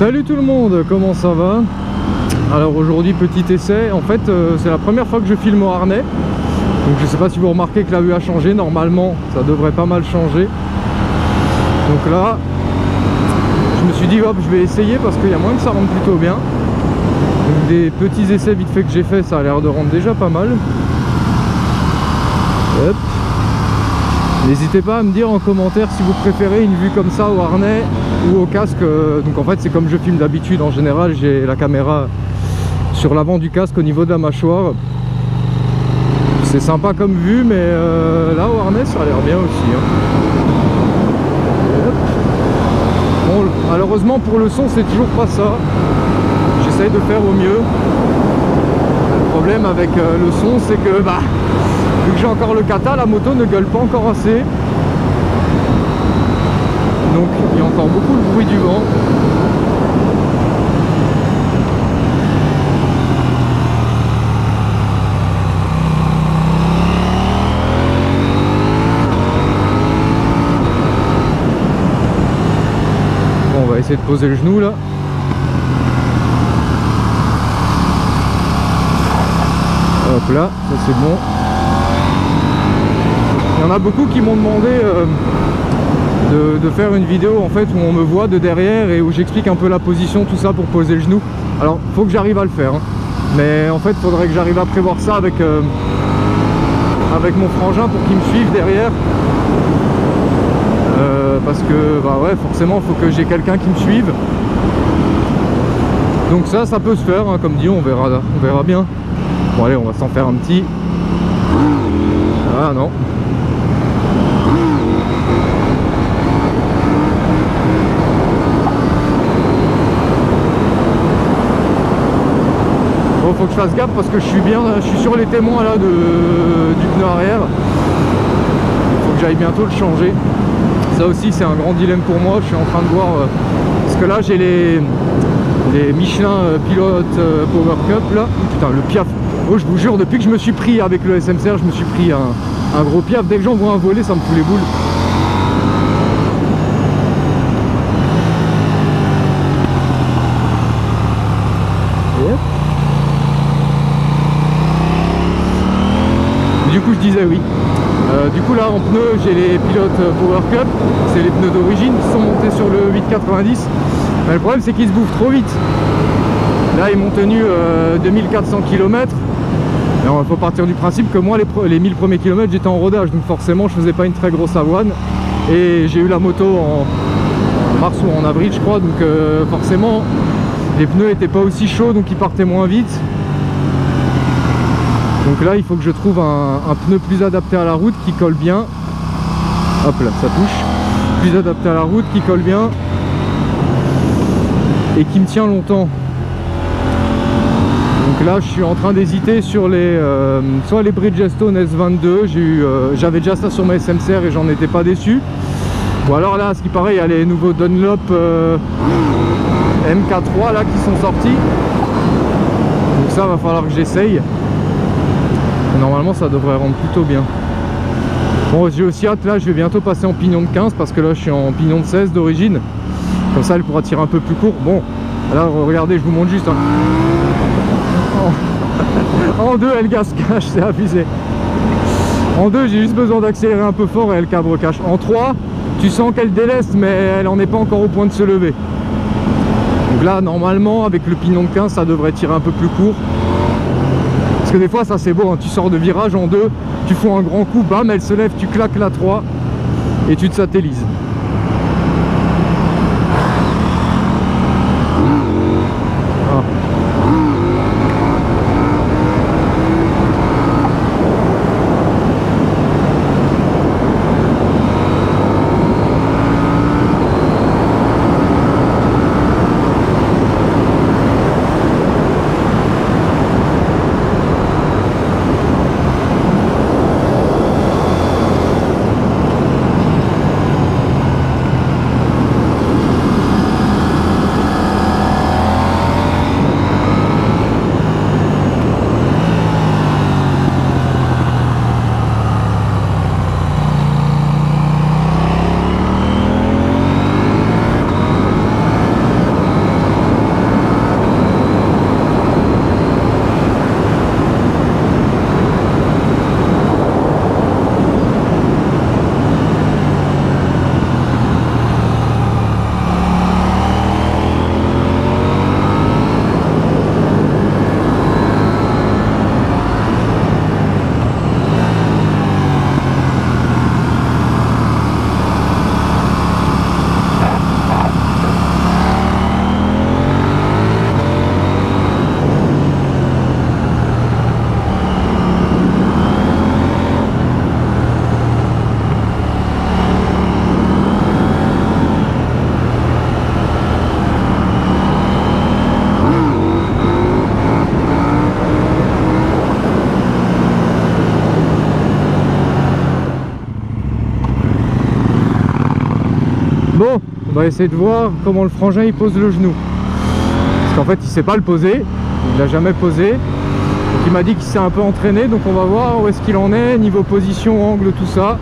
Salut tout le monde, comment ça va? Alors aujourd'hui petit essai, en fait c'est la première fois que je filme au harnais. Donc je sais pas si vous remarquez que la vue a changé, normalement ça devrait pas mal changer. Donc là, je me suis dit hop, je vais essayer parce qu'il y a moyen que ça rentre plutôt bien. Donc des petits essais vite fait que j'ai fait, ça a l'air de rendre déjà pas mal. Hop. N'hésitez pas à me dire en commentaire si vous préférez une vue comme ça au harnais ou au casque. Donc en fait c'est comme je filme d'habitude, en général j'ai la caméra sur l'avant du casque au niveau de la mâchoire. C'est sympa comme vue, mais là au harnais ça a l'air bien aussi, hein. Bon, malheureusement pour le son c'est toujours pas ça. J'essaye de faire au mieux. Le problème avec le son c'est que vu que j'ai encore le kata, la moto ne gueule pas encore assez. Donc il y a encore beaucoup de bruit du vent. Bon, on va essayer de poser le genou là. Hop là, ça c'est bon. Il y en a beaucoup qui m'ont demandé de faire une vidéo en fait où on me voit de derrière et où j'explique un peu la position, tout ça pour poser le genou. Alors faut que j'arrive à le faire, hein. Mais en fait il faudrait que j'arrive à prévoir ça avec mon frangin pour qu'il me suive derrière. Parce que ouais, forcément il faut que j'ai quelqu'un qui me suive. Donc ça peut se faire, hein, comme dit, on verra bien. Bon allez, on va s'en faire un petit. Ah non. Bon, faut que je fasse gaffe parce que je suis sur les témoins là du pneu arrière. Il faut que j'aille bientôt le changer. Ça aussi c'est un grand dilemme pour moi. Je suis en train de voir parce que là j'ai les Michelin Pilot Power Cup là. Putain, le piaf. Oh, je vous jure, depuis que je me suis pris avec le SMCR, je me suis pris un gros piaf. Dès que j'en vois un voler, ça me fout les boules. Yep. Du coup, je disais oui. Du coup, là en pneus, j'ai les Pilot Power Cup. C'est les pneus d'origine qui sont montés sur le 890. Mais le problème, c'est qu'ils se bouffent trop vite. Là, ils m'ont tenu 2400 km. Il faut partir du principe que moi les 1000 premiers kilomètres j'étais en rodage, donc forcément je faisais pas une très grosse avoine et j'ai eu la moto en mars ou en avril je crois, donc forcément les pneus étaient pas aussi chauds, donc ils partaient moins vite. Donc là il faut que je trouve un pneu plus adapté à la route qui colle bien. Hop là, ça touche. Plus adapté à la route, qui colle bien et qui me tient longtemps. Donc là je suis en train d'hésiter sur soit les Bridgestone S22, j'avais déjà ça sur ma SMCR et j'en étais pas déçu. Ou alors là, ce qui paraît, il y a les nouveaux Dunlop MK3 là qui sont sortis. Donc ça va falloir que j'essaye. Normalement ça devrait rendre plutôt bien. Bon, j'ai aussi hâte, là je vais bientôt passer en pignon de 15 parce que là je suis en pignon de 16 d'origine. Comme ça elle pourra tirer un peu plus court. Bon, là regardez, je vous montre juste. En 2 elle casse cache, c'est abusé. En 2 j'ai juste besoin d'accélérer un peu fort et elle cabre cache. En 3 tu sens qu'elle déleste mais elle en est pas encore au point de se lever. Donc là normalement avec le pignon de 15 ça devrait tirer un peu plus court. Parce que des fois ça c'est beau, hein. Tu sors de virage en 2, tu fous un grand coup, bam, elle se lève, tu claques la 3 et tu te satellises. va essayer de voir comment le frangin il pose le genou. Parce qu'en fait il sait pas le poser, il l'a jamais posé. Donc il m'a dit qu'il s'est un peu entraîné, donc on va voir où est-ce qu'il en est, niveau position, angle, tout ça.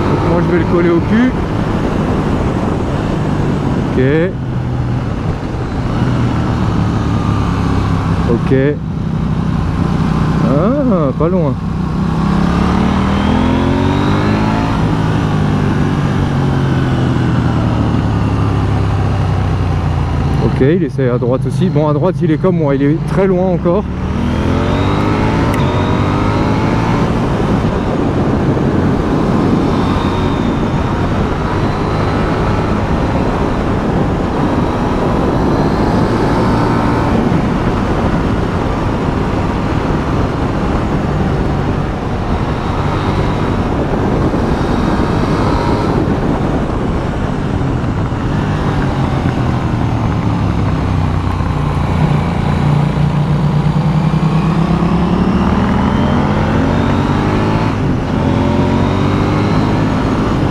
Donc moi je vais le coller au cul. Ok. Ok. Ah, pas loin. Ok, il essaie à droite aussi. Bon, à droite, il est comme moi, il est très loin encore.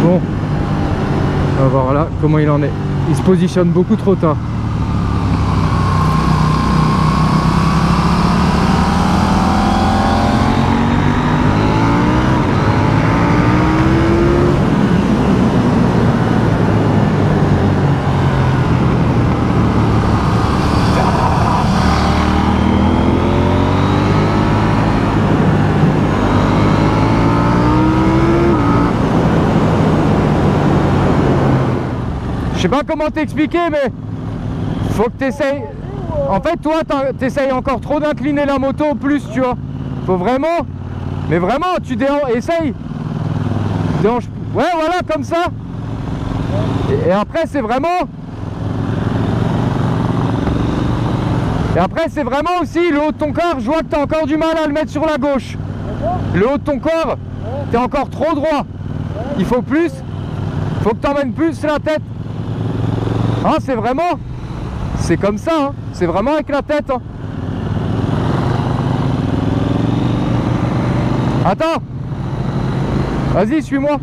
Bon, on va voir là comment il en est. Il se positionne beaucoup trop tard. Je sais pas comment t'expliquer, mais faut que t'essayes. En fait, toi, t'essayes encore trop d'incliner la moto plus, tu vois. Faut vraiment. Mais vraiment, essaye. Ouais, voilà, comme ça. Et après, c'est vraiment. Et après, c'est vraiment aussi le haut de ton corps. Je vois que t'as encore du mal à le mettre sur la gauche. Le haut de ton corps, t'es encore trop droit. Il faut plus. Faut que t'emmènes plus la tête. Ah, c'est vraiment, c'est comme ça, hein. C'est vraiment avec la tête, hein. Attends, vas-y, suis-moi.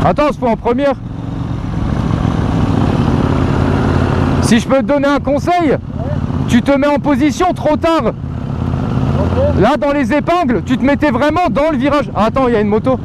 Attends, c'est pas en première. Si je peux te donner un conseil, tu te mets en position trop tard. Okay. Là, dans les épingles, tu te mettais vraiment dans le virage. Ah, attends, il y a une moto.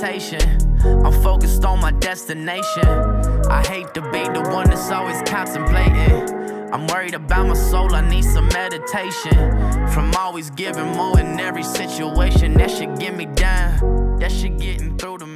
meditation. I'm focused on my destination. I hate to be the one that's always contemplating. I'm worried about my soul, I need some meditation. From always giving more in every situation, that shit get me down. That shit getting through to me.